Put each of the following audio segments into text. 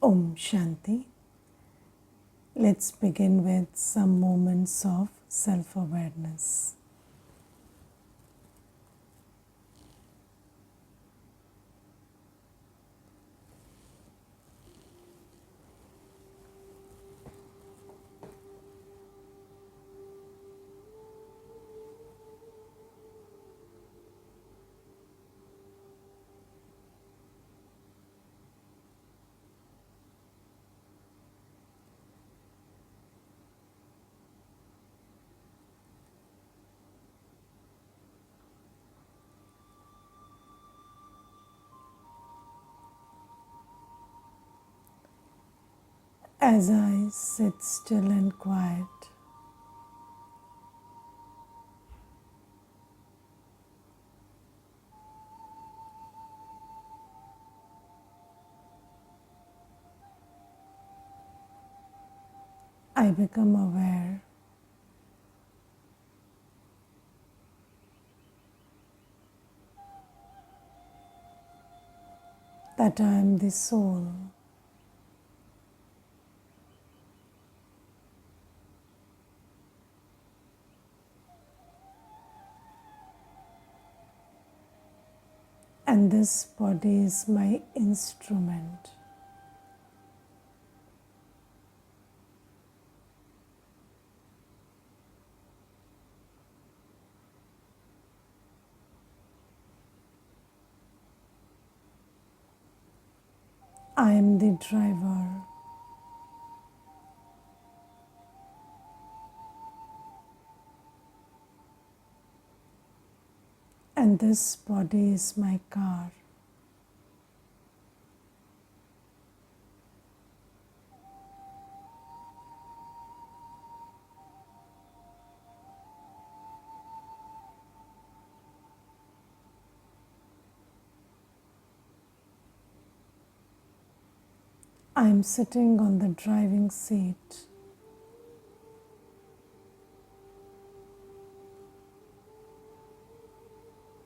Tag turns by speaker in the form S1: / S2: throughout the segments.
S1: Om Shanti. Let's begin with some moments of self awareness. As I sit still and quiet, I become aware that I am the soul, and this body is my instrument. I am the driver. And this body is my car. I am sitting on the driving seat.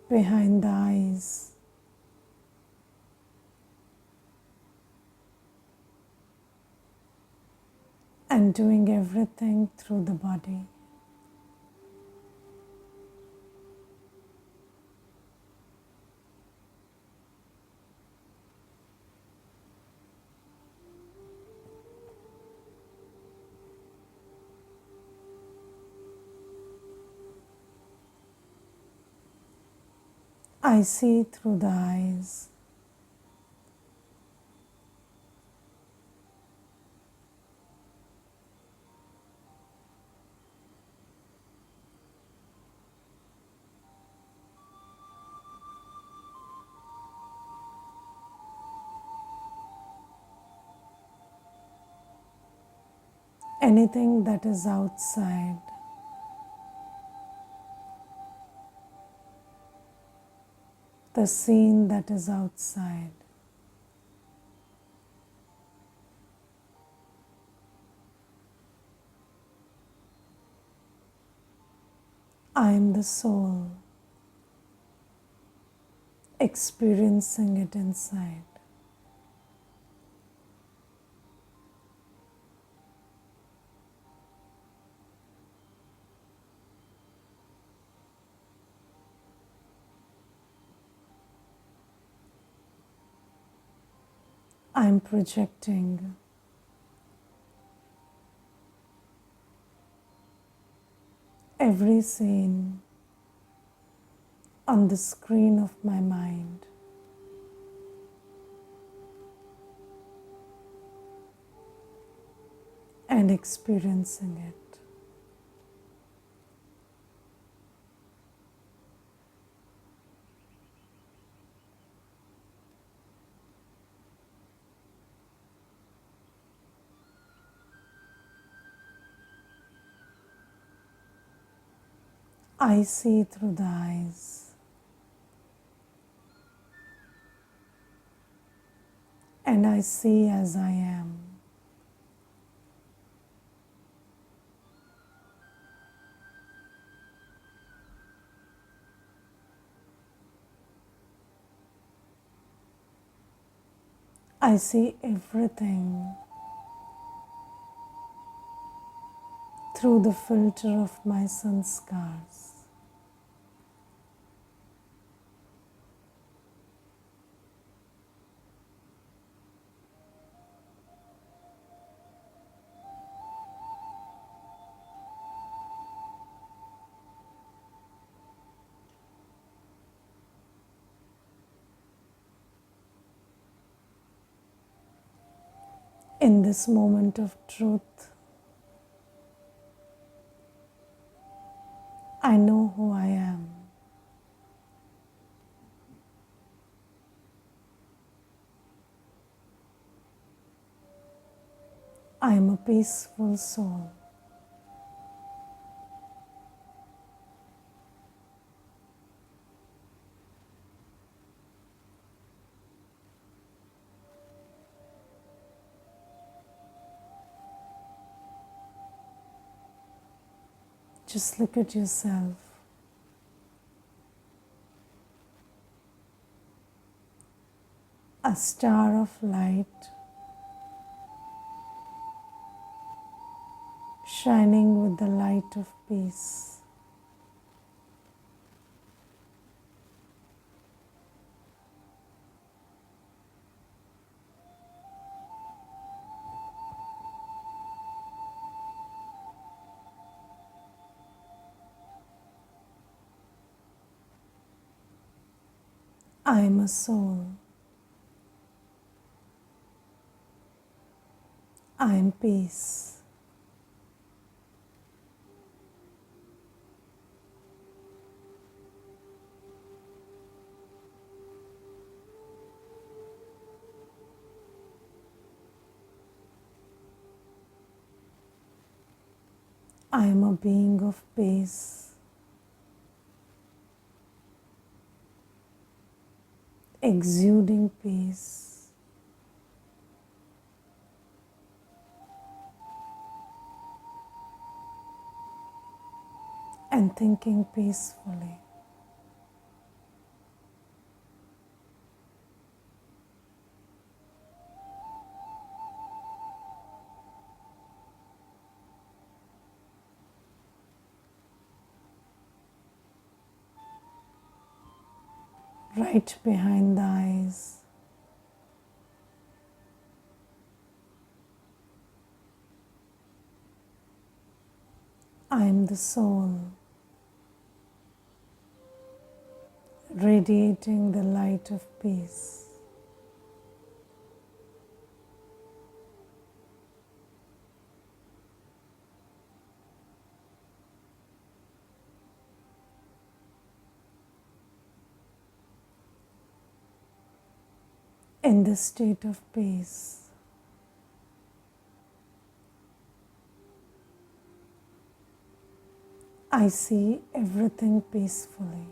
S1: Behind the eyes, and doing everything through the body. I see through the eyes. Anything that is outside, the scene that is outside, I am the soul experiencing it inside. I am projecting every scene on the screen of my mind. And experiencing it. I see through the eyes, and I see as I am. I see everything through the filter of my sanskars. In this moment of truth, I know who I am. I am a peaceful soul. Just look at yourself. A star of light shining with the light of peace. I am a soul. I am peace. I am a being of peace, exuding peace. And thinking peacefully. Right behind the eyes, I am the soul, radiating the light of peace. In this state of peace, I see everything peacefully.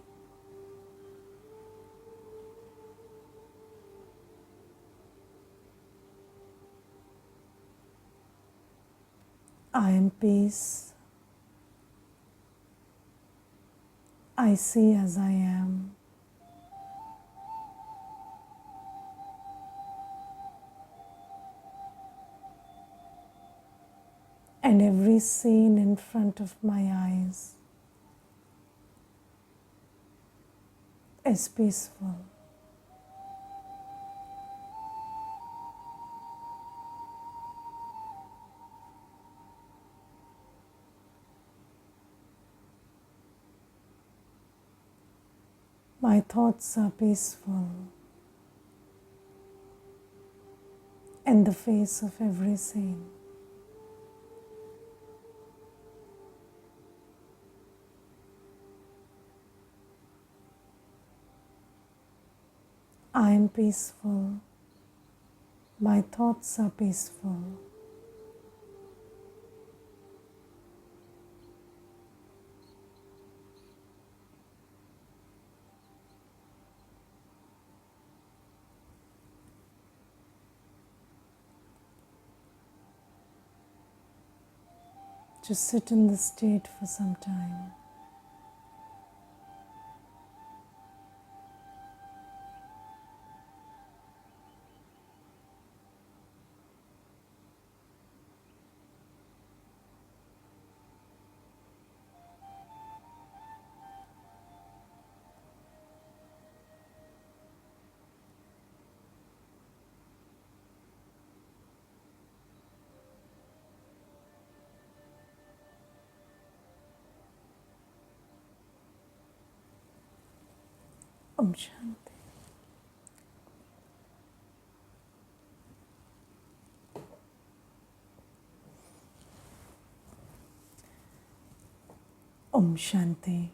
S1: I am peace. I see as I am. And every scene in front of my eyes is peaceful. My thoughts are peaceful in the face of every scene. I am peaceful. My thoughts are peaceful. Just sit in this state for some time. Om Shanti. Om Shanti.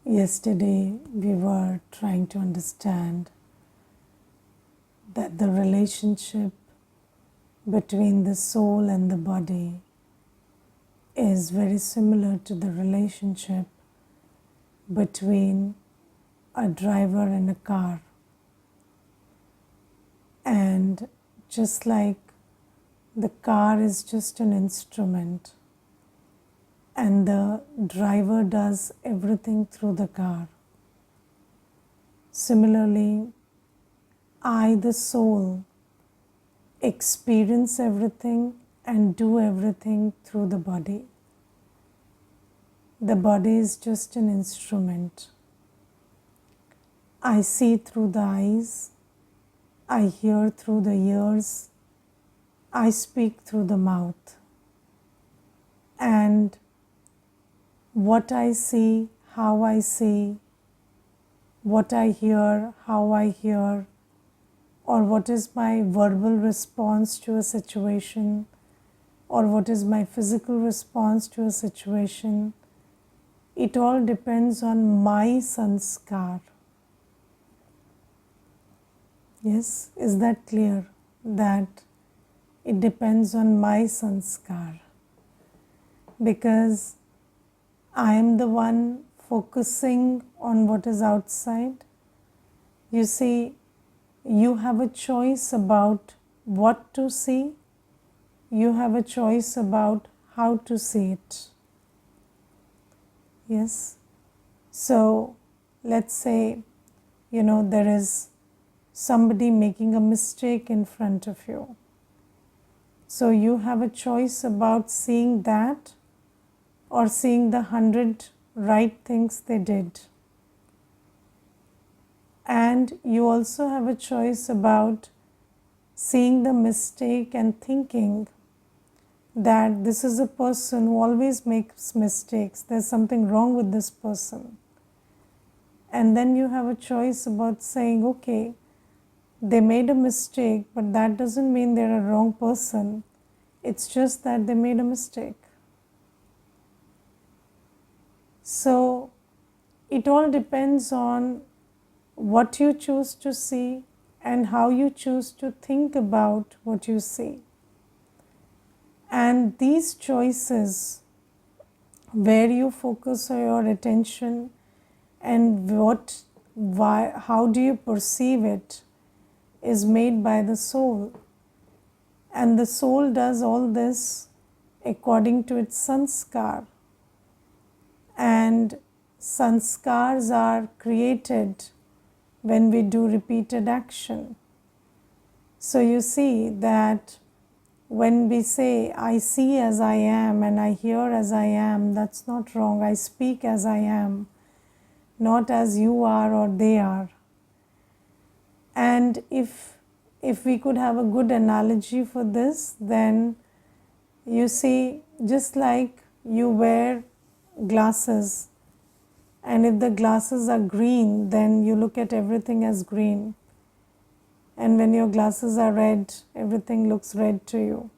S1: Yesterday we were trying to understand that the relationship between the soul and the body is very similar to the relationship between a driver and a car. And just like the car is just an instrument and the driver does everything through the car, similarly, I, the soul, experience everything and do everything through the body. The body is just an instrument. I see through the eyes, I hear through the ears, I speak through the mouth. And what I see, how I see, what I hear, how I hear, or what is my verbal response to a situation, or what is my physical response to a situation, it all depends on my sanskar. Yes, is that clear? That it depends on my sanskar. Because I am the one focusing on what is outside. You see, you have a choice about what to see. You have a choice about how to see it. Yes. So, let's say, there is somebody making a mistake in front of you. So, you have a choice about seeing that or seeing the 100 right things they did. And you also have a choice about seeing the mistake and thinking that this is a person who always makes mistakes. There's something wrong with this person. And then you have a choice about saying, okay, they made a mistake, but that doesn't mean they're a wrong person. It's just that they made a mistake. So, it all depends on what you choose to see and how you choose to think about what you see. And these choices, where you focus your attention and how do you perceive it, is made by the soul. And the soul does all this according to its sanskar. And sanskars are created when we do repeated action. So you see that when we say, I see as I am and I hear as I am, that's not wrong. I speak as I am, not as you are or they are. And if we could have a good analogy for this, then you see, just like you wear glasses, and if the glasses are green, then you look at everything as green. And when your glasses are red, everything looks red to you.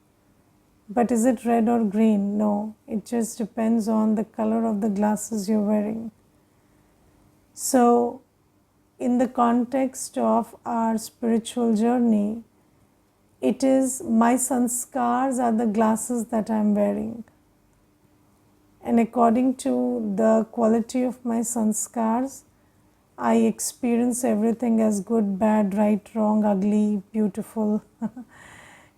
S1: But is it red or green? No, it just depends on the color of the glasses you're wearing. So, in the context of our spiritual journey, it is my sanskars are the glasses that I'm wearing. And according to the quality of my sanskars, I experience everything as good, bad, right, wrong, ugly, beautiful.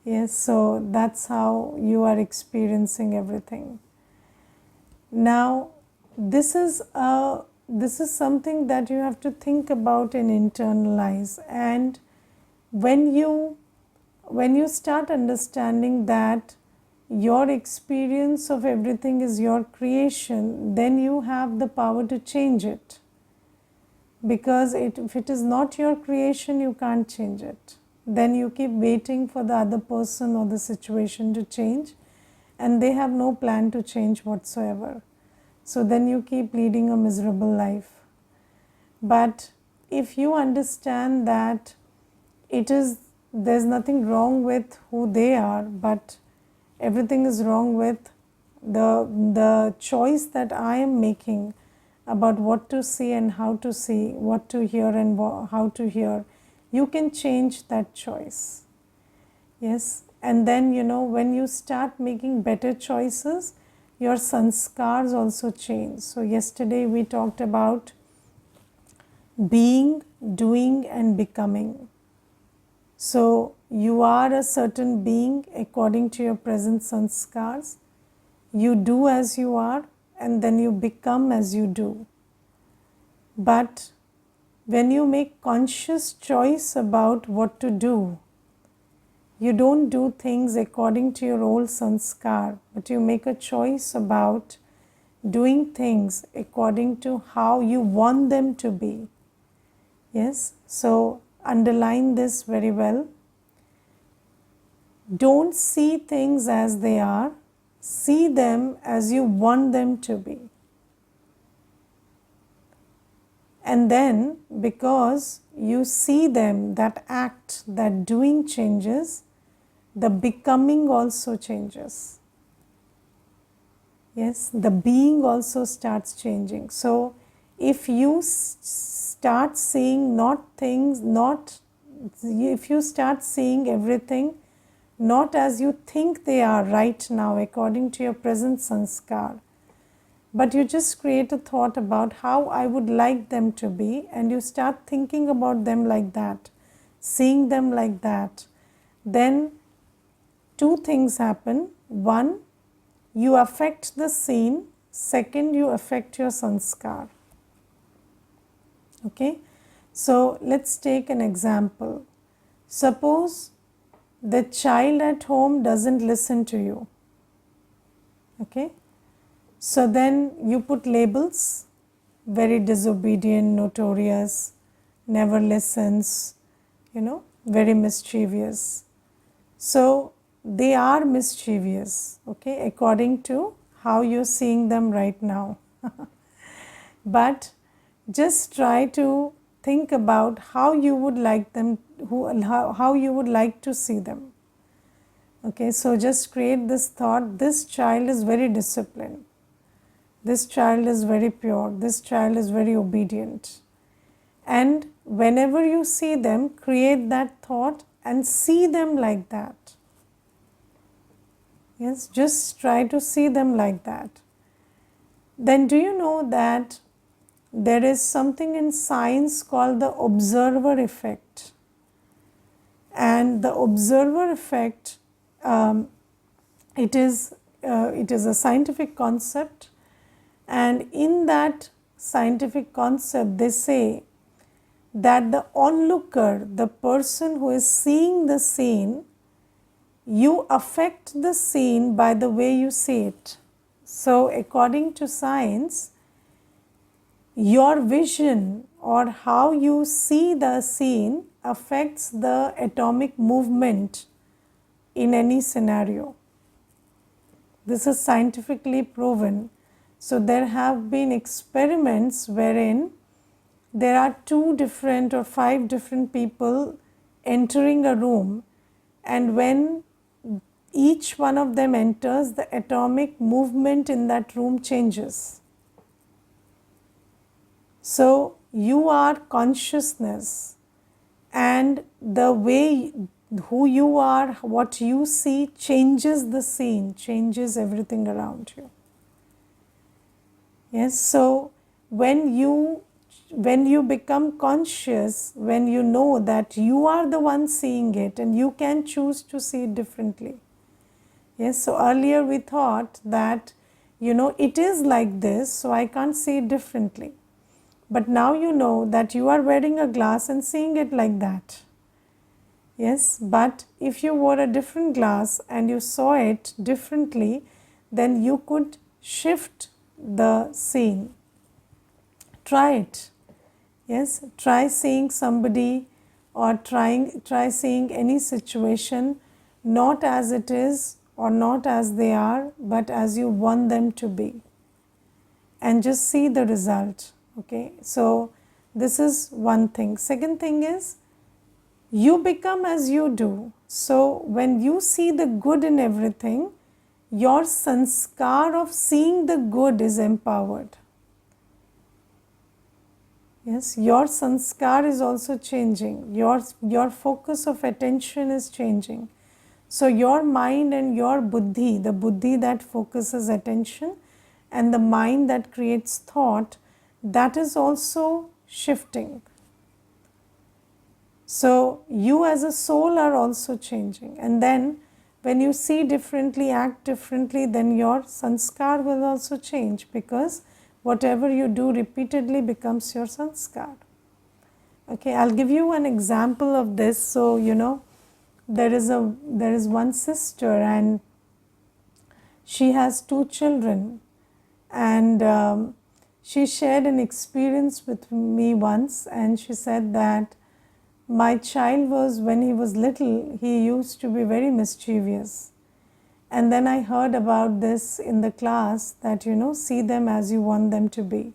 S1: Yes, so that's how you are experiencing everything. Now, this is something that you have to think about and internalize. And when you start understanding that your experience of everything is your creation, then you have the power to change it. Because if it is not your creation, you can't change it. Then you keep waiting for the other person or the situation to change, and they have no plan to change whatsoever. So then you keep leading a miserable life. But if you understand that there's nothing wrong with who they are, but everything is wrong with the choice that I am making about what to see and how to see, what to hear and how to hear, you can change that choice. Yes, and then when you start making better choices, your sanskars also change. So yesterday we talked about being, doing and becoming. So you are a certain being according to your present sanskars. You do as you are and then you become as you do. But when you make conscious choice about what to do, you don't do things according to your old sanskar, but you make a choice about doing things according to how you want them to be. Yes, so underline this very well. Don't see things as they are, see them as you want them to be. And then, because you see them, that act, that doing changes, the becoming also changes. Yes, the being also starts changing. So, if you start seeing if you start seeing everything not as you think they are right now according to your present sanskar, but you just create a thought about how I would like them to be, and you start thinking about them like that, seeing them like that, then two things happen. One, you affect the scene. Second, you affect your sanskar. Okay, so let's take an example. Suppose the child at home doesn't listen to you. Okay, so then you put labels: very disobedient, notorious, never listens, very mischievous. So they are mischievous, okay, according to how you're seeing them right now. But just try to think about how you would like them, how you would like to see them. Okay, so just create this thought: this child is very disciplined, this child is very pure, this child is very obedient. And whenever you see them, create that thought and see them like that. Yes, just try to see them like that. Then do you know that there is something in science called the observer effect? And the observer effect, it is a scientific concept, and in that scientific concept they say that the onlooker, the person who is seeing the scene, you affect the scene by the way you see it. So according to science, your vision or how you see the scene affects the atomic movement in any scenario. This is scientifically proven. So there have been experiments wherein there are 2 different or 5 different people entering a room, and when each one of them enters, the atomic movement in that room changes. So you are consciousness, and the way who you are, what you see changes the scene, changes everything around you. Yes, so when you become conscious, when you know that you are the one seeing it and you can choose to see it differently. Yes, so earlier we thought that it is like this, so I can't see it differently. But now you know that you are wearing a glass and seeing it like that. Yes, but if you wore a different glass and you saw it differently, then you could shift the scene. Try it. Yes, try seeing somebody or try seeing any situation not as it is or not as they are, but as you want them to be. and just see the result. Okay, so this is one thing. Second thing is, you become as you do. So when you see the good in everything, your sanskar of seeing the good is empowered. Yes, your sanskar is also changing. Your focus of attention is changing. So your mind and your buddhi, the buddhi that focuses attention and the mind that creates thought, that is also shifting. So you as a soul are also changing. And then when you see differently, act differently, then your sanskar will also change, because whatever you do repeatedly becomes your sanskar. Okay, I'll give you an example of this. So, there is one sister and she has 2 children, and she shared an experience with me once, and she said that my child was, when he was little, he used to be very mischievous. And then I heard about this in the class that, see them as you want them to be.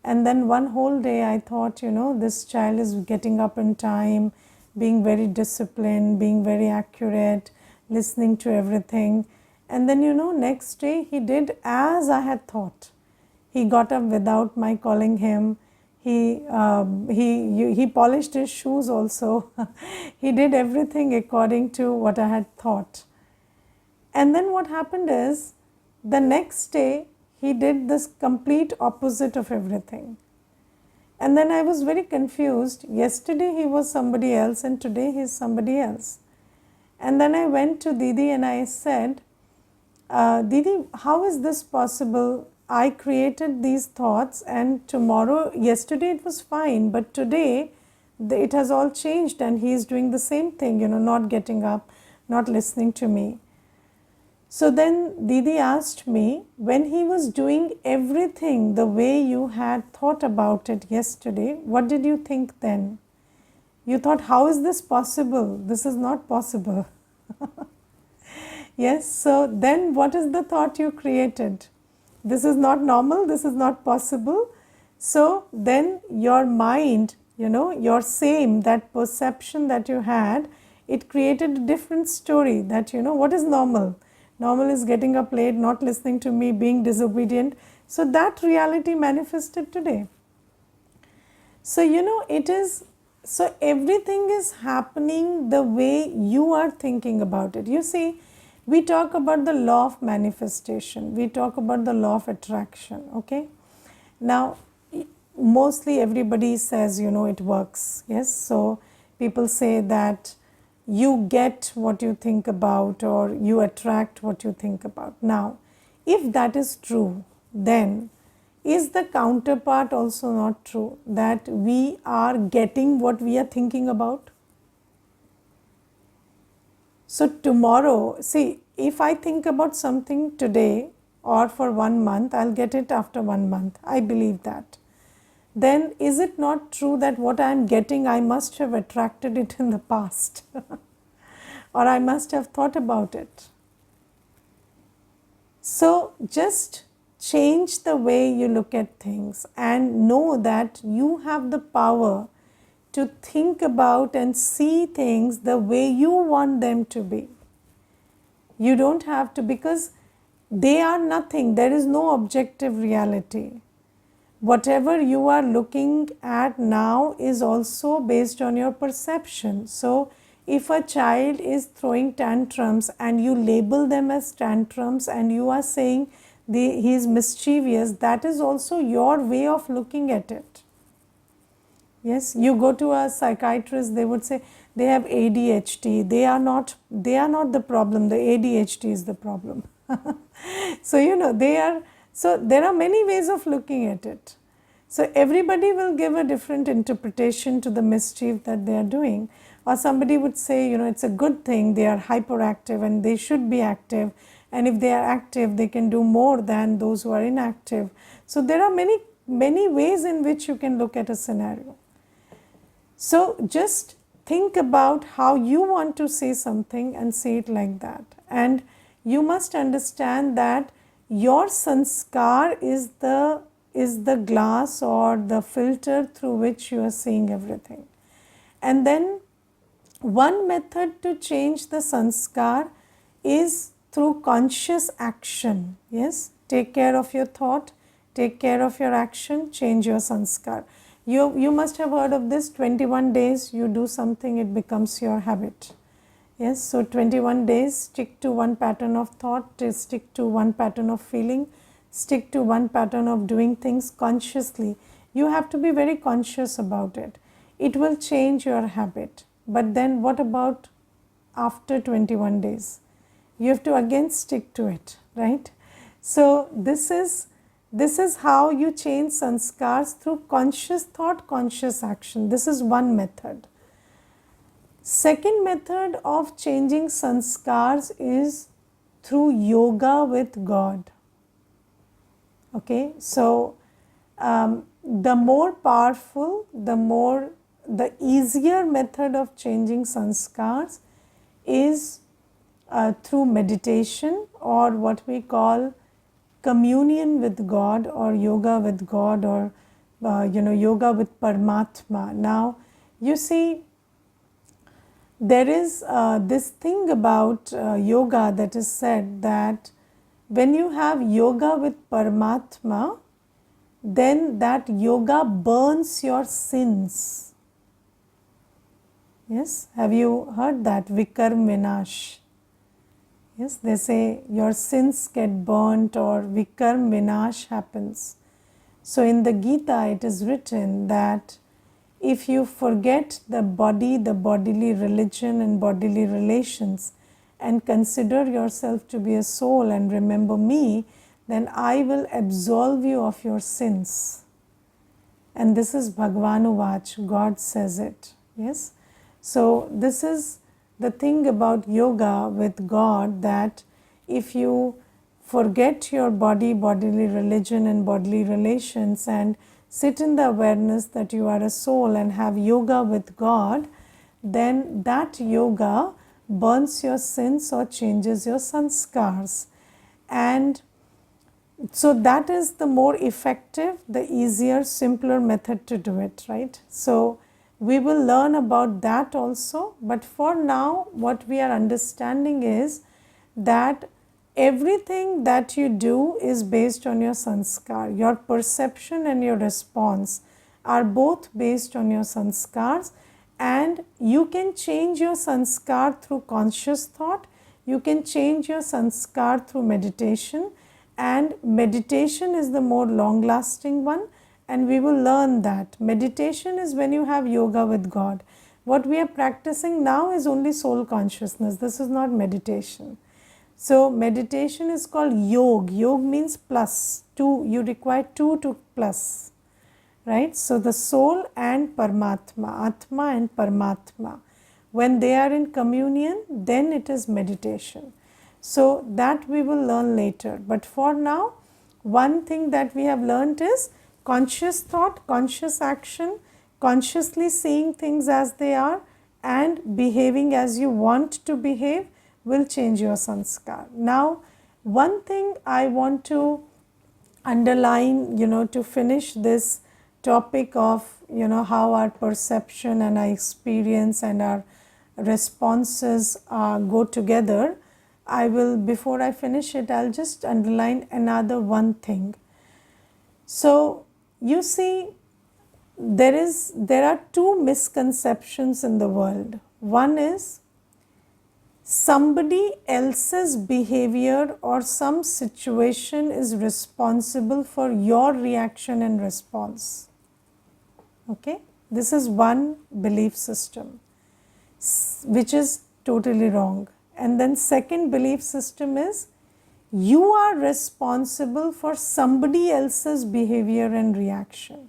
S1: And then one whole day I thought, this child is getting up in time, being very disciplined, being very accurate, listening to everything. And then, next day he did as I had thought. He got up without my calling him. He polished his shoes also. He did everything according to what I had thought. And then what happened is, the next day he did this complete opposite of everything. And then I was very confused. Yesterday he was somebody else and today he is somebody else. And then I went to Didi and I said, Didi, how is this possible? I created these thoughts, and yesterday it was fine, but today it has all changed and he is doing the same thing, not getting up, not listening to me. So then Didi asked me, when he was doing everything the way you had thought about it yesterday, what did you think then? You thought, how is this possible? This is not possible. Yes, so then what is the thought you created? This is not normal, this is not possible. So then your mind, that perception that you had, it created a different story that, what is normal? Normal is getting up late, not listening to me, being disobedient. So that reality manifested today. So, so everything is happening the way you are thinking about it. You see, we talk about the law of manifestation. We talk about the law of attraction. Okay. Now, mostly everybody says, it works. Yes. So people say that you get what you think about, or you attract what you think about. Now, if that is true, then is the counterpart also not true, that we are getting what we are thinking about? So tomorrow, see, if I think about something today or for 1 month, I'll get it after 1 month. I believe that. Then is it not true that what I am getting, I must have attracted it in the past? Or I must have thought about it. So just change the way you look at things and know that you have the power to think about and see things the way you want them to be. You don't have to, because they are nothing. There is no objective reality. Whatever you are looking at now is also based on your perception. So if a child is throwing tantrums and you label them as tantrums and you are saying he is mischievous, that is also your way of looking at it. Yes, you go to a psychiatrist, they would say they have ADHD. They are not the problem. The ADHD is the problem. So so there are many ways of looking at it. So everybody will give a different interpretation to the mischief that they are doing. Or somebody would say, it's a good thing, they are hyperactive and they should be active. And if they are active, they can do more than those who are inactive. So there are many ways in which you can look at a scenario. So just think about how you want to say something and say it like that. And you must understand that your sanskar is the glass or the filter through which you are seeing everything. And then one method to change the sanskar is through conscious action. Yes, take care of your thought, take care of your action, change your sanskar. You must have heard of this, 21 days you do something, it becomes your habit. Yes, so 21 days, stick to one pattern of thought, stick to one pattern of feeling, stick to one pattern of doing things consciously. You have to be very conscious about it. It will change your habit. But then what about after 21 days? You have to again stick to it, right? So this is how you change sanskars, through conscious thought, conscious action. This is one method. Second method of changing sanskars is through yoga with God. Okay, so the more powerful, the easier method of changing sanskars is through meditation, or what we call communion with God, or yoga with God, or yoga with Paramatma. Now you see, there is this thing about yoga that is said that when you have yoga with Paramatma, then that yoga burns your sins. Yes, have you heard that? Vikarm Vinash. Yes, they say your sins get burnt, or Vikarm Vinash happens. So in the Gita it is written that if you forget the body, the bodily religion and bodily relations, and consider yourself to be a soul and remember me, then I will absolve you of your sins. And this is Bhagavan Uvach, God says it. Yes. So this is the thing about yoga with God, that if you forget your body, bodily religion and bodily relations, and sit in the awareness that you are a soul and have yoga with God, then that yoga burns your sins or changes your sanskars. And so that is the more effective, the easier, simpler method to do it, right? So we will learn about that also, but for now what we are understanding is that everything that you do is based on your sanskar. Your perception and your response are both based on your sanskars, and you can change your sanskar through conscious thought, you can change your sanskar through meditation, and meditation is the more long lasting one, and we will learn that. Meditation is when you have yoga with God. What we are practicing now is only soul consciousness, this is not meditation. So meditation is called yog. Yog means plus, two, you require two to plus, right? So the soul and Paramatma, Atma and Paramatma, when they are in communion, then it is meditation. So that we will learn later. But for now, one thing that we have learnt is conscious thought, conscious action, consciously seeing things as they are and behaving as you want to behave will change your sanskar. Now, one thing I want to underline, to finish this topic of, how our perception and our experience and our responses go together, I will, before I finish it, I'll just underline another one thing. So, you see, there are two misconceptions in the world. One is somebody else's behavior or some situation is responsible for your reaction and response. Okay, this is one belief system which is totally wrong. And then second belief system is you are responsible for somebody else's behavior and reaction.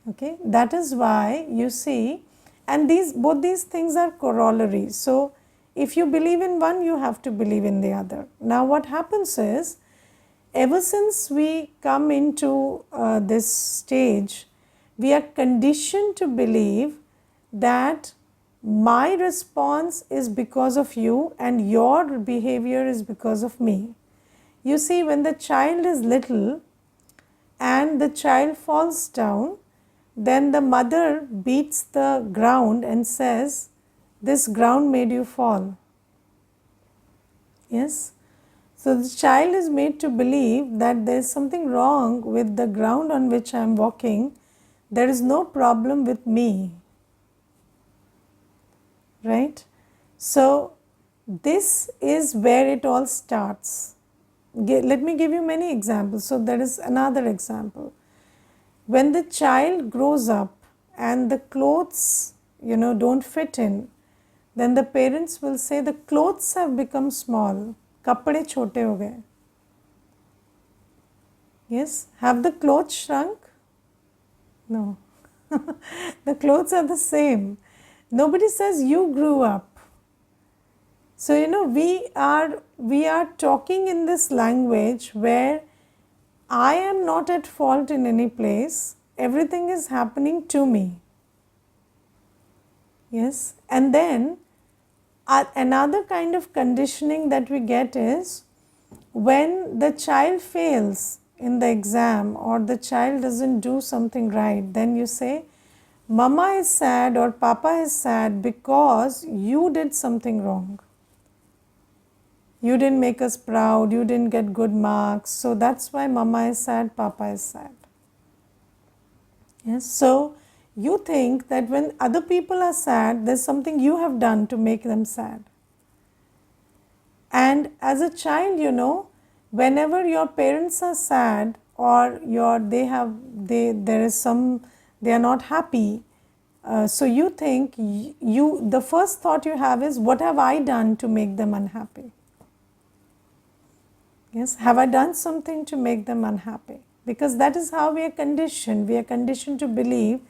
S1: Okay, that is why you see, and both these things are corollaries. So if you believe in one, you have to believe in the other. Now what happens is, ever since we come into this stage, we are conditioned to believe that my response is because of you and your behavior is because of me. You see, when the child is little and the child falls down, then the mother beats the ground and says, this ground made you fall. Yes. So the child is made to believe that there is something wrong with the ground on which I am walking. There is no problem with me. Right? So this is where it all starts. Let me give you many examples. So there is another example. When the child grows up and the clothes, don't fit in, then the parents will say the clothes have become small. Kapde chote ho gaye. Yes. Have the clothes shrunk? No. The clothes are the same. Nobody says you grew up. So, we are talking in this language where I am not at fault in any place. Everything is happening to me. Yes. And then another kind of conditioning that we get is when the child fails in the exam or the child doesn't do something right, then you say, Mama is sad or Papa is sad because you did something wrong. You didn't make us proud, you didn't get good marks, so that's why Mama is sad, Papa is sad. Yes, so you think that when other people are sad, there's something you have done to make them sad. And as a child, whenever your parents are sad or they are not happy, so you think the first thought you have is, what have I done to make them unhappy? Yes, have I done something to make them unhappy? Because that is how we are conditioned. We are conditioned to believe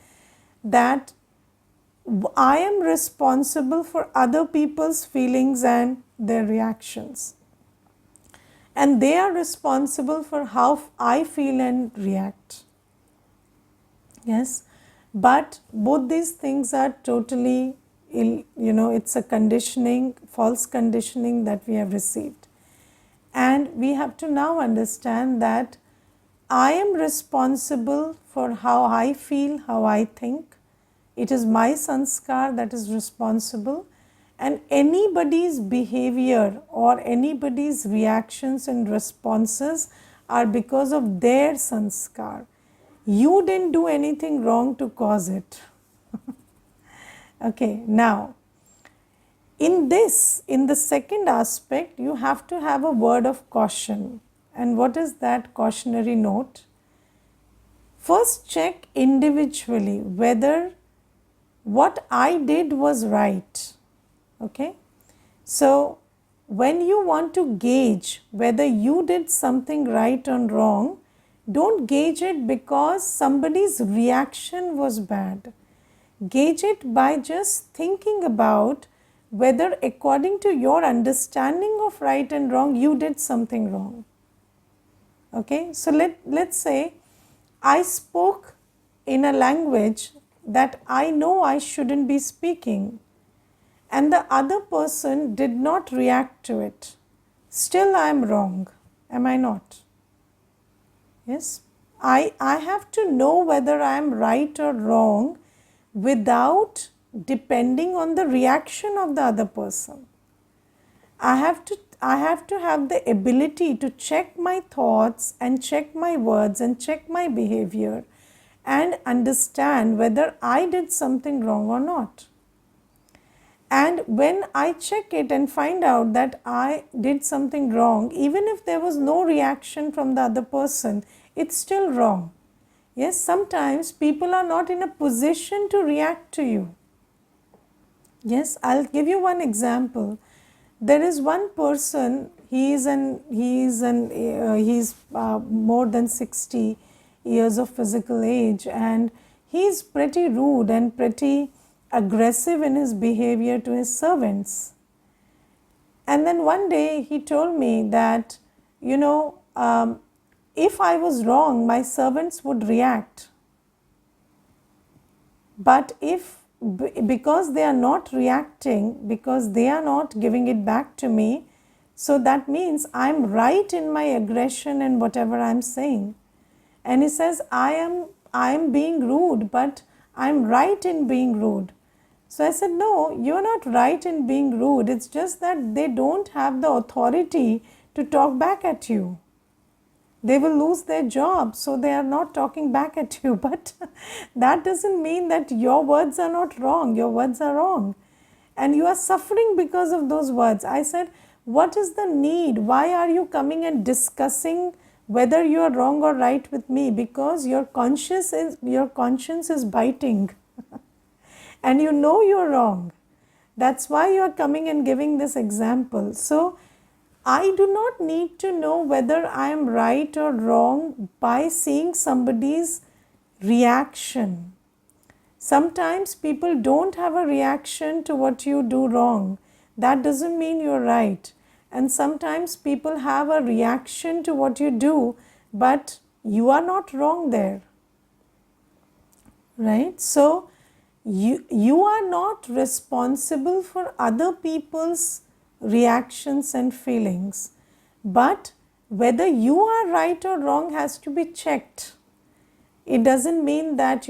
S1: that I am responsible for other people's feelings and their reactions. And they are responsible for how I feel and react. Yes, but both these things are totally, it's a conditioning, false conditioning that we have received. And we have to now understand that I am responsible for how I feel, how I think. It is my sanskar that is responsible, and anybody's behavior or anybody's reactions and responses are because of their sanskar. You didn't do anything wrong to cause it. Okay, now in the second aspect, you have to have a word of caution. And what is that cautionary note? First, check individually whether what I did was right. Okay? So, when you want to gauge whether you did something right or wrong, don't gauge it because somebody's reaction was bad. Gauge it by just thinking about whether according to your understanding of right and wrong, you did something wrong. Okay, so let's say I spoke in a language that I know I shouldn't be speaking, and the other person did not react to it. Still I am wrong, am I not? Yes, I have to know whether I am right or wrong without depending on the reaction of the other person. I have to have the ability to check my thoughts and check my words and check my behavior and understand whether I did something wrong or not. And when I check it and find out that I did something wrong, even if there was no reaction from the other person, it's still wrong. Yes, sometimes people are not in a position to react to you. Yes, I'll give you one example. There is one person, he's more than 60 years of physical age, and he's pretty rude and pretty aggressive in his behavior to his servants. And then one day he told me that, if I was wrong, my servants would react. But because they are not reacting, because they are not giving it back to me, So that means I'm right in my aggression and whatever I'm saying. And he says, I am being rude, but I'm right in being rude. So I said, no, you're not right in being rude. It's just that they don't have the authority to talk back at you. They will lose their job, so they are not talking back at you. But that doesn't mean that your words are not wrong. Your words are wrong. And you are suffering because of those words. I said, what is the need? Why are you coming and discussing whether you are wrong or right with me? Because your conscience is biting. And you know you're wrong. That's why you are coming and giving this example. So I do not need to know whether I am right or wrong by seeing somebody's reaction. Sometimes people don't have a reaction to what you do wrong. That doesn't mean you're right. And sometimes people have a reaction to what you do, but you are not wrong there. Right? So you are not responsible for other people's reactions and feelings, but whether you are right or wrong has to be checked. It doesn't mean that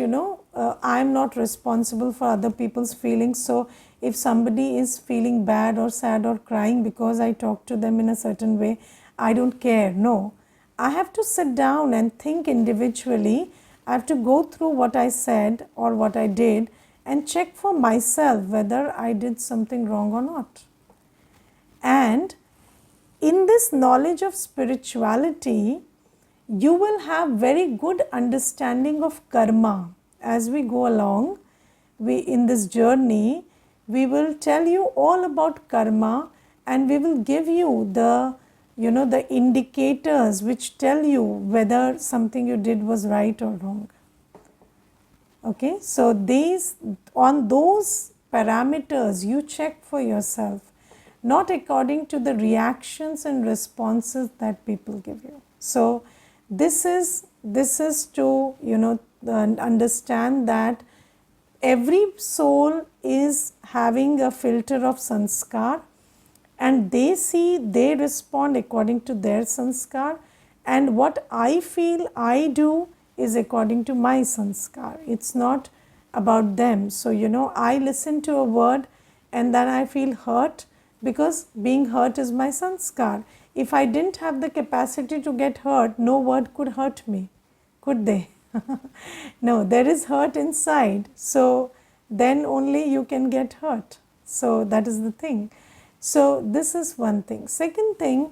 S1: I'm not responsible for other people's feelings. So if somebody is feeling bad or sad or crying because I talk to them in a certain way, I don't care. No, I have to sit down and think individually. I have to go through what I said or what I did and check for myself whether I did something wrong or not. And in this knowledge of spirituality, you will have very good understanding of karma. As we go along, in this journey, we will tell you all about karma, and we will give you the indicators which tell you whether something you did was right or wrong. Okay, so on those parameters you check for yourself, not according to the reactions and responses that people give you. So this is to understand that every soul is having a filter of sanskar, and they respond according to their sanskar, and what I feel I do is according to my sanskar. It's not about them. So I listen to a word and then I feel hurt because being hurt is my sanskar. If I didn't have the capacity to get hurt, no word could hurt me, could they? No, there is hurt inside, so then only you can get hurt. So that is the thing. So this is one thing. Second thing,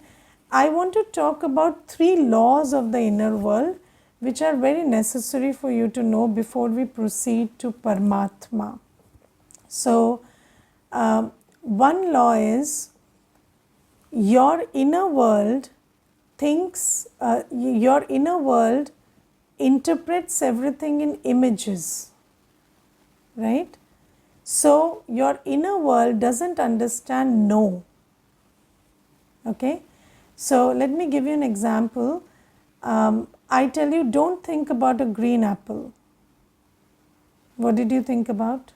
S1: I want to talk about 3 laws of the inner world which are very necessary for you to know before we proceed to Paramatma. So one law is, your inner world interprets everything in images, right? So your inner world doesn't understand no. Okay, so let me give you an example. I tell you, don't think about a green apple. What did you think about?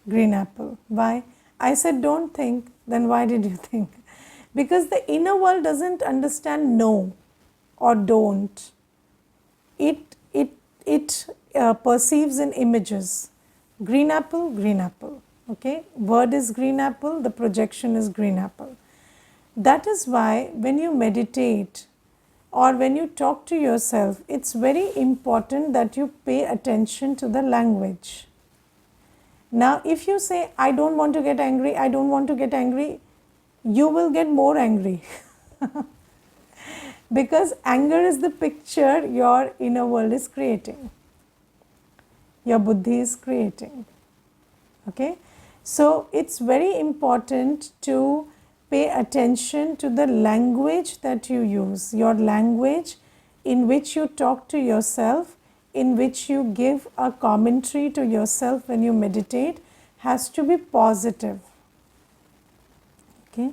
S1: Green apple. Why? I said don't think, then why did you think? Because the inner world doesn't understand no or don't. It perceives in images. Green apple, green apple. Okay, word is green apple, the projection is green apple. That is why when you meditate or when you talk to yourself, it's very important that you pay attention to the language. Now, if you say, I don't want to get angry, I don't want to get angry, you will get more angry. Because anger is the picture your inner world is creating. Your buddhi is creating. Okay? So, it's very important to pay attention to the language that you use, your language in which you talk to yourself, in which you give a commentary to yourself when you meditate, has to be positive. Okay?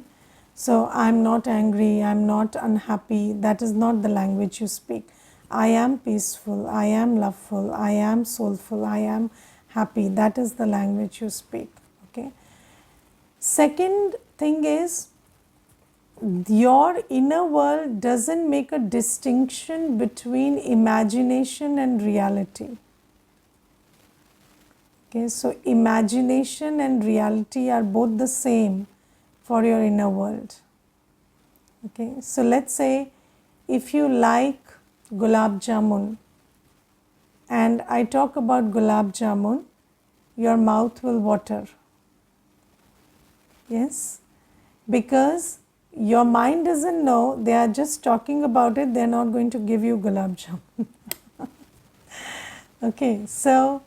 S1: So, I am not angry, I am not unhappy, that is not the language you speak. I am peaceful, I am loveful, I am soulful, I am happy, that is the language you speak. Okay? Second thing is, your inner world doesn't make a distinction between imagination and reality. Okay, so imagination and reality are both the same for your inner world. Okay, so let's say if you like gulab jamun and I talk about gulab jamun, your mouth will water. Yes, because your mind doesn't know, they are just talking about it, they are not going to give you gulab jamun. Okay, so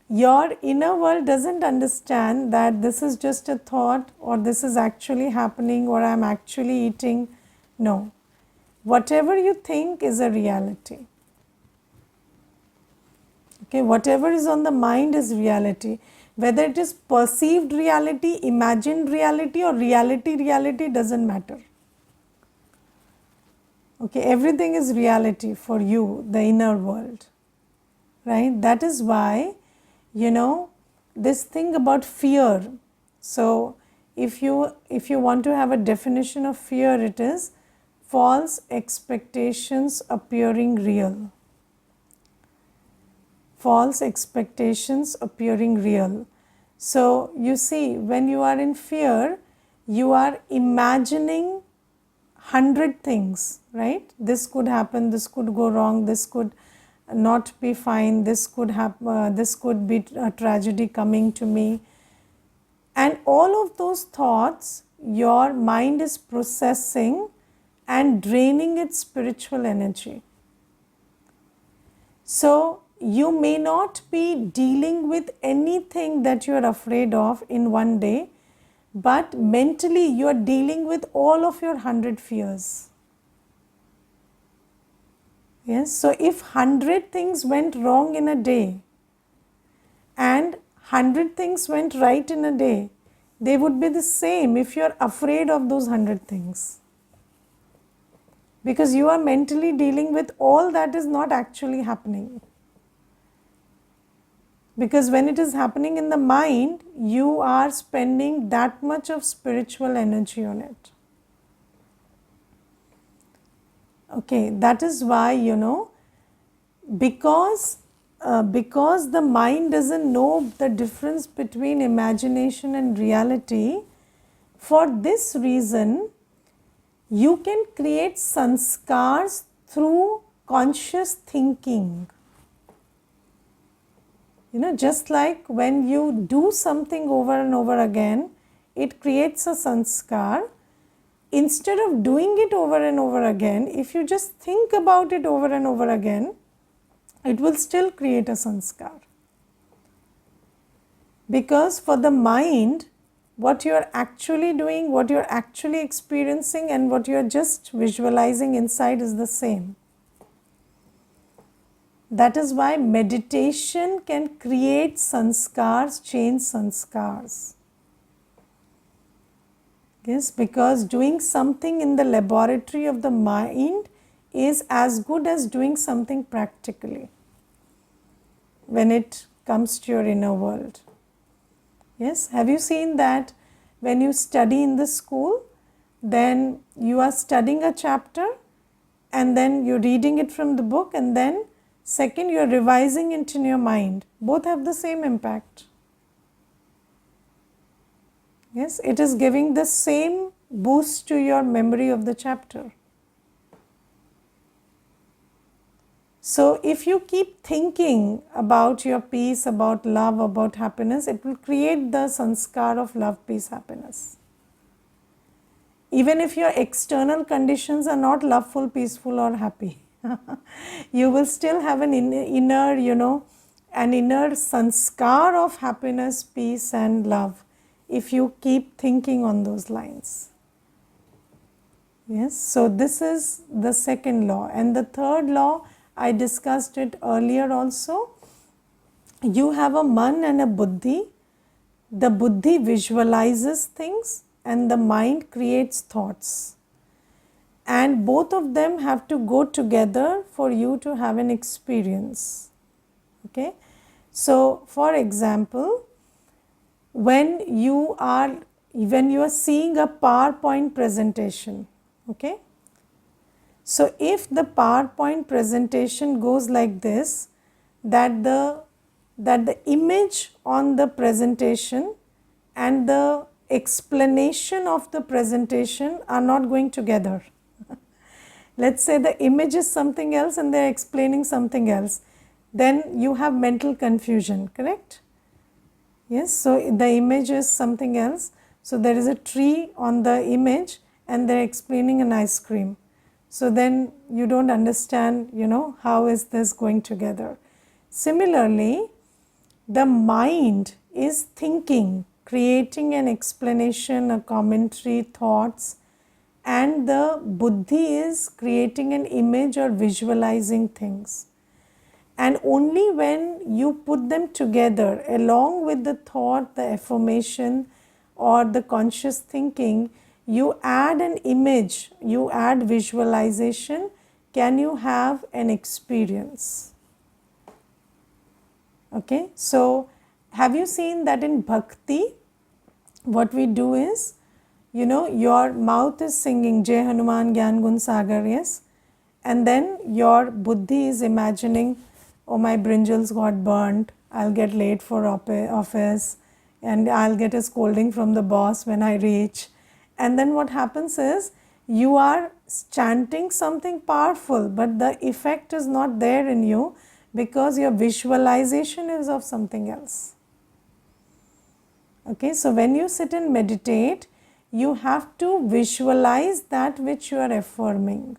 S1: your inner world doesn't understand that this is just a thought or this is actually happening or I am actually eating. No, whatever you think is a reality. Okay, whatever is on the mind is reality. Whether it is perceived reality, imagined reality or reality doesn't matter. Okay, everything is reality for you, the inner world, right? That is why, this thing about fear. So if you want to have a definition of fear, it is false expectations appearing real. False expectations appearing real. So you see, when you are in fear, you are imagining 100 things, right? This could happen, this could go wrong, this could not be fine, this could happen, this could be a tragedy coming to me. And all of those thoughts, your mind is processing and draining its spiritual energy. So you may not be dealing with anything that you are afraid of in one day, but mentally you are dealing with all of your 100 fears. Yes, so if 100 things went wrong in a day and 100 things went right in a day, they would be the same if you are afraid of those 100 things. Because you are mentally dealing with all that is not actually happening. Because when it is happening in the mind, you are spending that much of spiritual energy on it. Okay, that is why, because the mind doesn't know the difference between imagination and reality, for this reason, you can create sanskars through conscious thinking. Just like when you do something over and over again, it creates a sanskar. Instead of doing it over and over again, if you just think about it over and over again, it will still create a sanskar. Because for the mind, what you are actually doing, what you are actually experiencing and what you are just visualizing inside is the same. That is why meditation can create sanskars, change sanskars. Yes, because doing something in the laboratory of the mind is as good as doing something practically when it comes to your inner world. Yes, have you seen that when you study in the school, then you are studying a chapter and then you're reading it from the book and then second you're revising it in your mind. Both have the same impact. Yes, it is giving the same boost to your memory of the chapter. So if you keep thinking about your peace, about love, about happiness, it will create the sanskar of love, peace, happiness. Even if your external conditions are not loveful, peaceful or happy, you will still have an inner, an inner sanskar of happiness, peace and love if you keep thinking on those lines. Yes, so this is the second law. And the third law, I discussed it earlier also. You have a man and a buddhi. The buddhi visualizes things and the mind creates thoughts. And both of them have to go together for you to have an experience. Okay. So, for example, when you are when you are seeing a PowerPoint presentation, okay? So if the PowerPoint presentation goes like this, that the image on the presentation and the explanation of the presentation are not going together. Let's say the image is something else and they are explaining something else. Then you have mental confusion, correct? Yes, so the image is something else. So there is a tree on the image and they are explaining an ice cream. So then you don't understand, how is this going together. Similarly, the mind is thinking, creating an explanation, a commentary, thoughts, and the buddhi is creating an image or visualizing things. And only when you put them together along with the thought, the affirmation or the conscious thinking, you add an image, you add visualization, can you have an experience. Okay, so have you seen that in bhakti, what we do is, your mouth is singing Jai Hanuman Gyan Gun Sagar, yes, and then your buddhi is imagining, oh, my brinjals got burnt, I'll get late for office, and I'll get a scolding from the boss when I reach. And then what happens is, you are chanting something powerful, but the effect is not there in you because your visualization is of something else. Okay, so when you sit and meditate, you have to visualize that which you are affirming.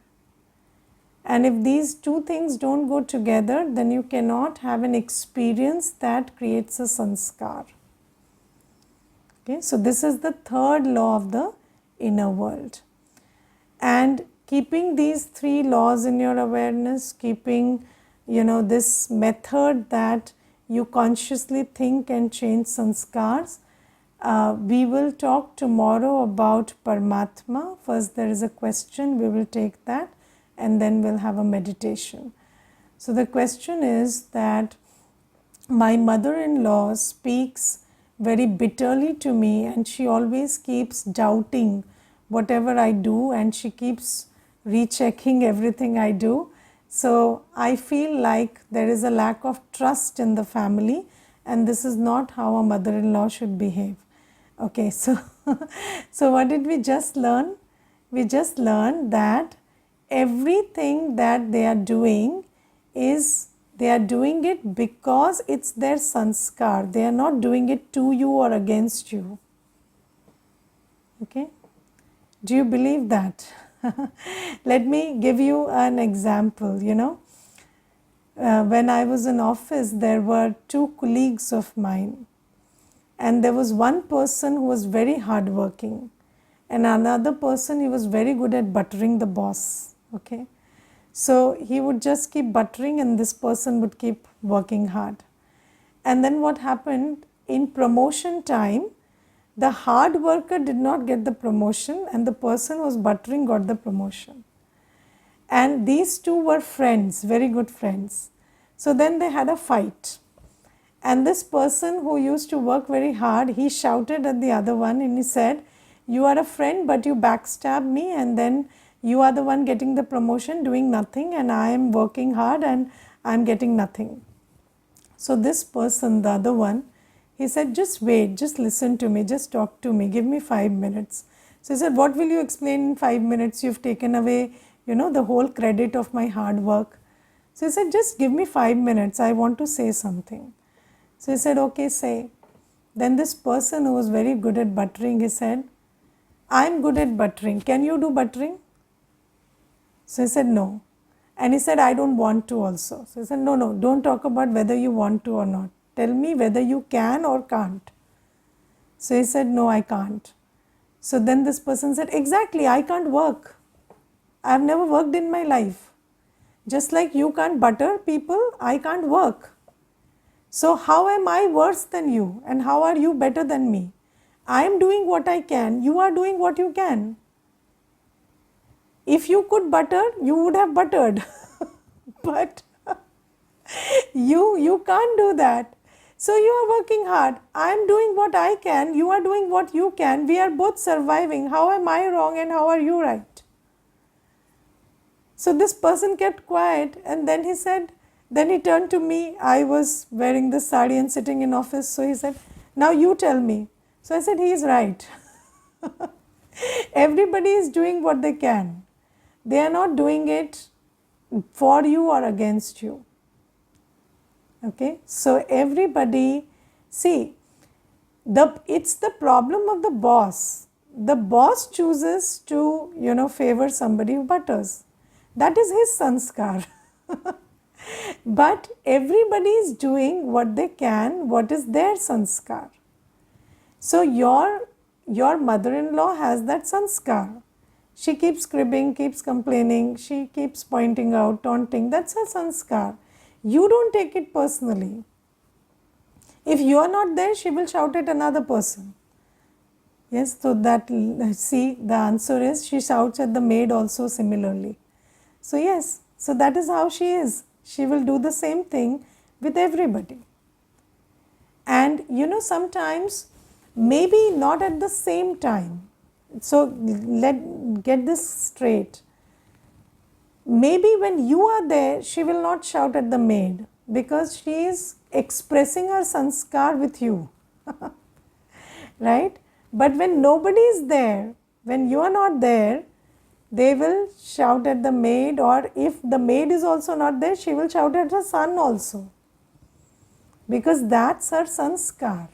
S1: And if these two things don't go together, then you cannot have an experience that creates a sanskar. Okay, so this is the third law of the inner world. And keeping these three laws in your awareness, keeping, this method that you consciously think and change sanskars, we will talk tomorrow about Paramatma. First there is a question, we will take that, and then we'll have a meditation. So the question is that my mother-in-law speaks very bitterly to me and she always keeps doubting whatever I do and she keeps rechecking everything I do. So I feel like there is a lack of trust in the family and this is not how a mother-in-law should behave. Okay, so what did we just learn? We just learned that everything that they are doing is, they are doing it because it's their sanskar. They are not doing it to you or against you. Okay, do you believe that? Let me give you an example. When I was in office, there were two colleagues of mine. And there was one person who was very hardworking and another person, he was very good at buttering the boss. Okay, so he would just keep buttering and this person would keep working hard. And then what happened, in promotion time, the hard worker did not get the promotion and the person who was buttering got the promotion. And these two were friends, very good friends. So then they had a fight. And this person who used to work very hard, he shouted at the other one and he said, you are a friend but you backstab me and then you are the one getting the promotion doing nothing and I am working hard and I am getting nothing. So this person, the other one, he said, just wait, just listen to me, just talk to me, give me 5 minutes. So he said, what will you explain in 5 minutes? You've taken away, the whole credit of my hard work. So he said, just give me 5 minutes, I want to say something. So he said, okay, say. Then this person who was very good at buttering, he said, I'm good at buttering. Can you do buttering? So he said, no. And he said, I don't want to also. So he said, no, don't talk about whether you want to or not. Tell me whether you can or can't. So he said, no, I can't. So then this person said, exactly, I can't work. I have never worked in my life. Just like you can't butter people, I can't work. So how am I worse than you and how are you better than me? I am doing what I can, you are doing what you can. If you could butter, you would have buttered. But you can't do that. So you are working hard. I am doing what I can. You are doing what you can. We are both surviving. How am I wrong and how are you right? So this person kept quiet, and then he said, then he turned to me. I was wearing this sari and sitting in office. So he said, now you tell me. So I said, he is right. Everybody is doing what they can. They are not doing it for you or against you. Okay, so everybody, see, it's the problem of the boss. The boss chooses to, favor somebody who butters. That is his sanskar. But everybody is doing what they can, what is their sanskar. So your mother-in-law has that sanskar. She keeps cribbing, keeps complaining, she keeps pointing out, taunting. That's her sanskar. You don't take it personally. If you are not there, she will shout at another person. Yes, so see, the answer is she shouts at the maid also similarly. So yes, so that is how she is. She will do the same thing with everybody. And sometimes, maybe not at the same time. So get this straight. Maybe when you are there, she will not shout at the maid because she is expressing her sanskar with you. Right? But when nobody is there, when you are not there, they will shout at the maid, or if the maid is also not there, she will shout at her son also. Because that's her sanskar.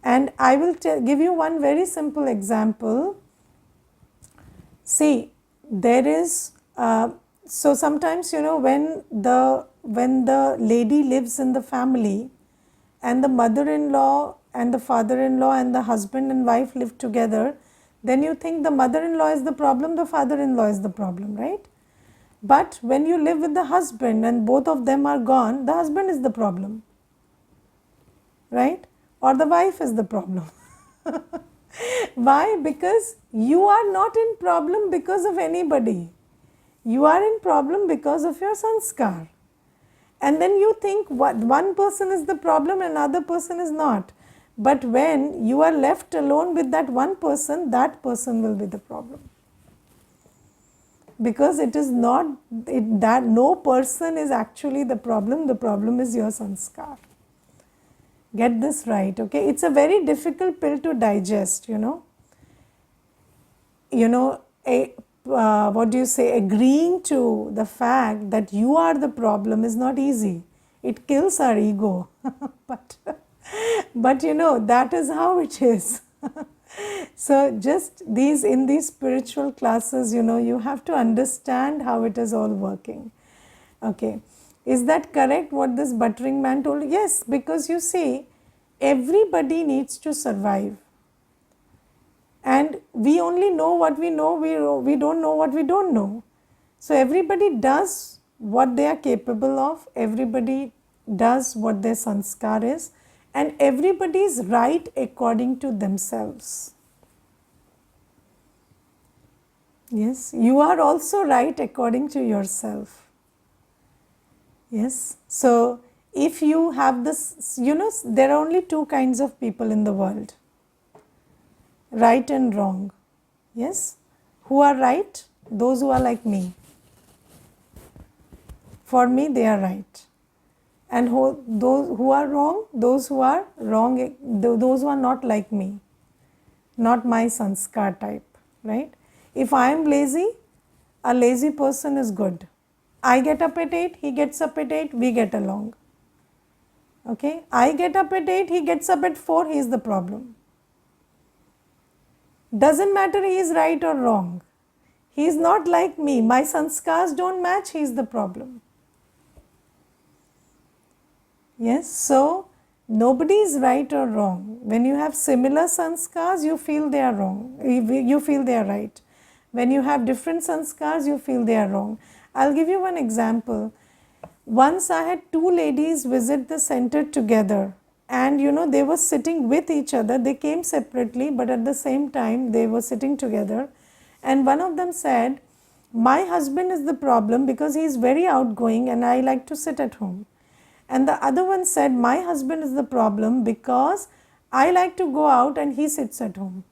S1: And I will give you one very simple example. See, there is, so sometimes, when the lady lives in the family and the mother-in-law and the father-in-law and the husband and wife live together, then you think the mother-in-law is the problem, the father-in-law is the problem, right? But when you live with the husband and both of them are gone, the husband is the problem, right? Or the wife is the problem. Why? Because you are not in problem because of anybody. You are in problem because of your sanskar. And then you think one person is the problem and another person is not. But when you are left alone with that one person, that person will be the problem. Because it is not, that no person is actually the problem is your sanskar. Get this right, okay? It's a very difficult pill to digest, agreeing to the fact that you are the problem is not easy. It kills our ego. but that is how it is. So just in these spiritual classes, you have to understand how it is all working. Okay. Is that correct what this buttering man told? Yes, because you see, everybody needs to survive. And we only know what we know, we don't know what we don't know. So everybody does what they are capable of, everybody does what their sanskar is, and everybody is right according to themselves. Yes, you are also right according to yourself. Yes, so if you have this, there are only two kinds of people in the world, right and wrong. Yes, who are right? Those who are like me. For me, they are right. And those who are wrong? Those who are wrong, those who are not like me, not my sanskar type, right? If I am lazy, a lazy person is good. I get up at 8, he gets up at 8, we get along. Okay, I get up at 8, he gets up at 4, he is the problem. Doesn't matter he is right or wrong. He is not like me. My sanskars don't match, he is the problem. Yes, so nobody is right or wrong. When you have similar sanskars, you feel they are wrong. You feel they are right. When you have different sanskars, you feel they are wrong. I'll give you one example. Once I had two ladies visit the center together, and they were sitting with each other. They came separately, but at the same time they were sitting together, and one of them said, my husband is the problem because he is very outgoing and I like to sit at home. And the other one said, my husband is the problem because I like to go out and he sits at home.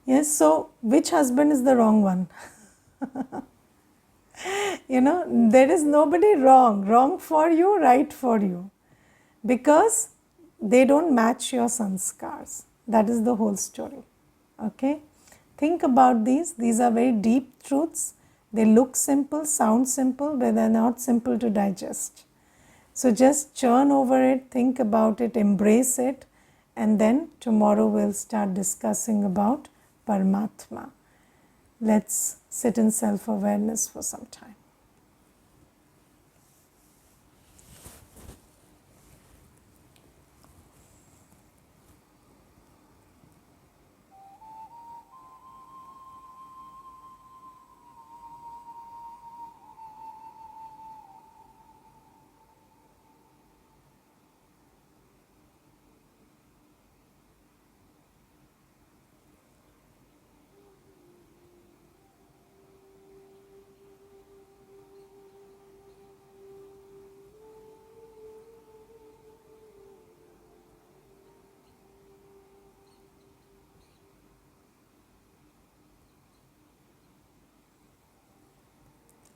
S1: Yes, so which husband is the wrong one? There is nobody wrong for you, right for you, because they don't match your sanskars. That is the whole story. Okay, think about these are very deep truths. They look simple, sound simple, but they're not simple to digest. So just churn over it, think about it, embrace it, and then tomorrow we'll start discussing about Paramatma. Let's sit in self-awareness for some time.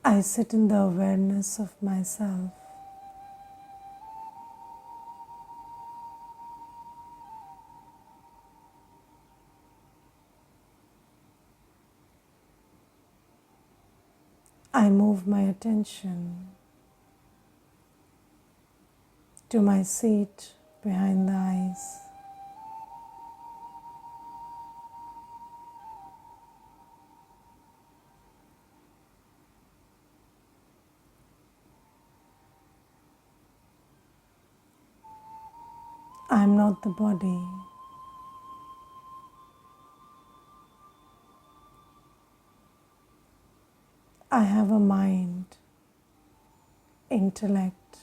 S1: I sit in the awareness of myself. I move my attention to my seat behind the eyes. I am not the body. I have a mind, intellect,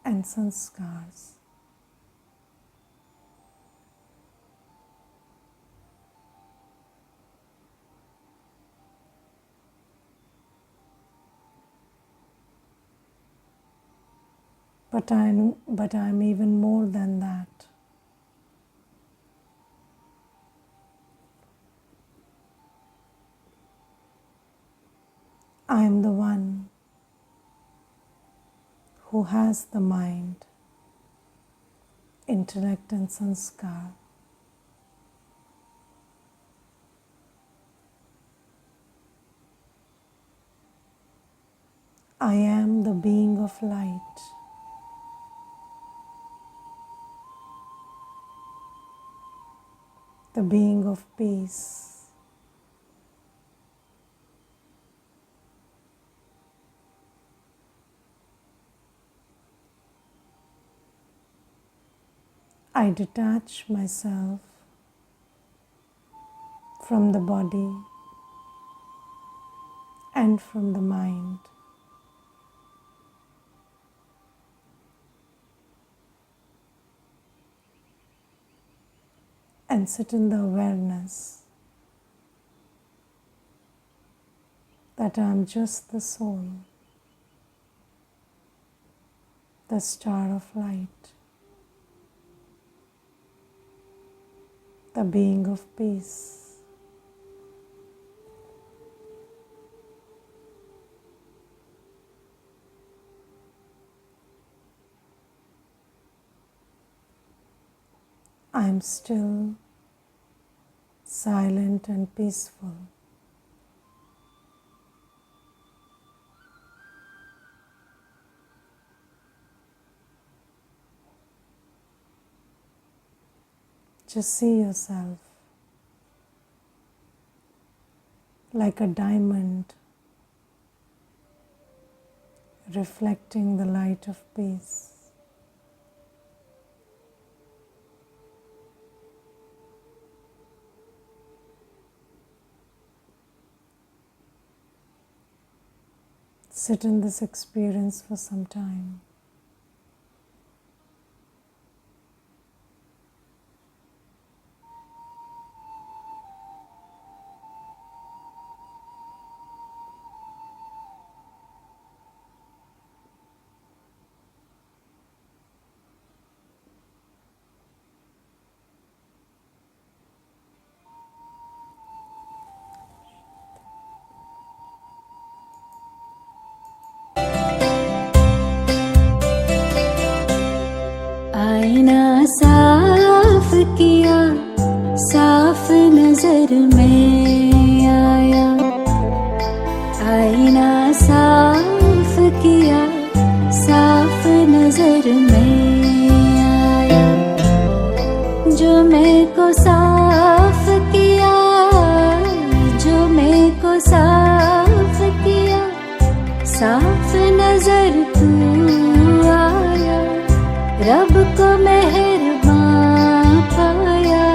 S1: and sanskars. But I'm even more than that. I am the one who has the mind, intellect, and sanskar. I am the being of light. The being of peace. I detach myself from the body and from the mind. And sit in the awareness that I am just the soul, the star of light, the being of peace. I am still, silent, and peaceful. Just see yourself like a diamond reflecting the light of peace. Sit in this experience for some time.
S2: को साफ किया, जो मैं को साफ किया, साफ नजर तू आया, रब को मेहरबान पाया,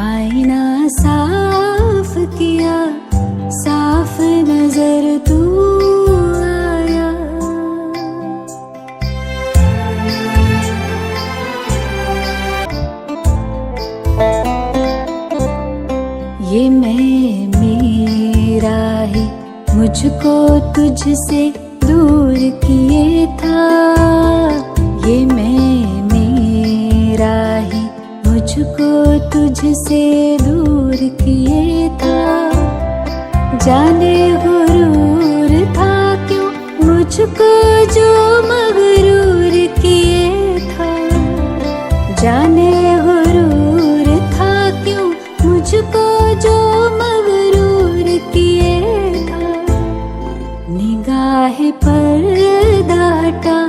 S2: आईना साफ किया, साफ नजर तू आया। ये मैं मेरा ही मुझको तुझसे दूर किए था, ये मैं मेरा ही मुझको तुझसे दूर किए था, जाने गुरूर था क्यों मुझको जो मगरूर किए था, जाने गुरूर था क्यों मुझको जो मगरूर किए था, निगाह पर्दा हटा,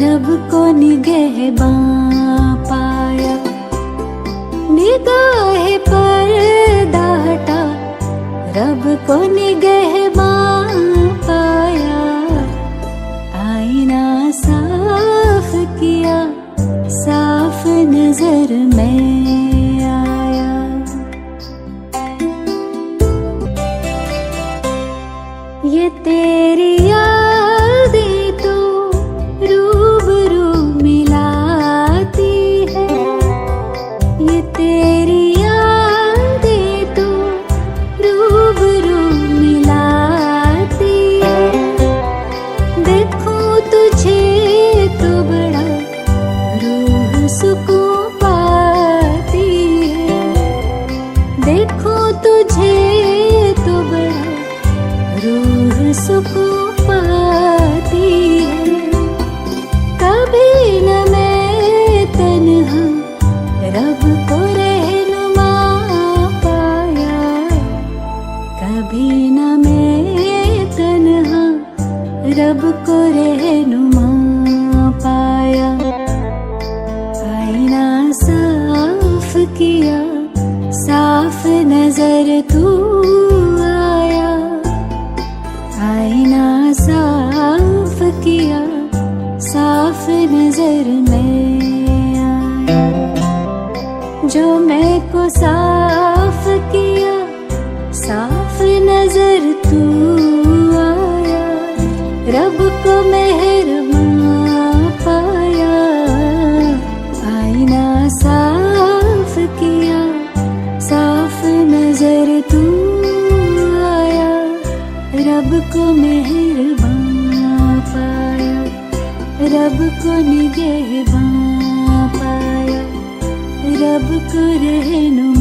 S2: रब को निगहबां पाया, निगाह पर्दा हटा, रब को निगहबां पाया, आईना साफ किया, साफ नजर में आया। ये तेरी यादें तो रूबरू मिलाती है, ये तेरी यादें तो रूबरू मिलाती है, देखूं तुझे तो बड़ा रूह सुकून पाती है, देखूं तुझे तो बड़ा रूह सुकून पाती है, कभी न मैं तन्हा रब को रहनुमा पाया, कभी न मैं तन्हा रब को रहनुमा पाया, आईना साफ किया, साफ नजर तू आया, आईना साफ किया, साफ नजर में आया, जो मैं को साफ किया, साफ नजर तू आया, रब को मेहरबान पाया, आईना साफ किया, साफ नजर तू आया, रब को मेहरबान पाया, रब को निगहबां पाया, रब को रहनुमा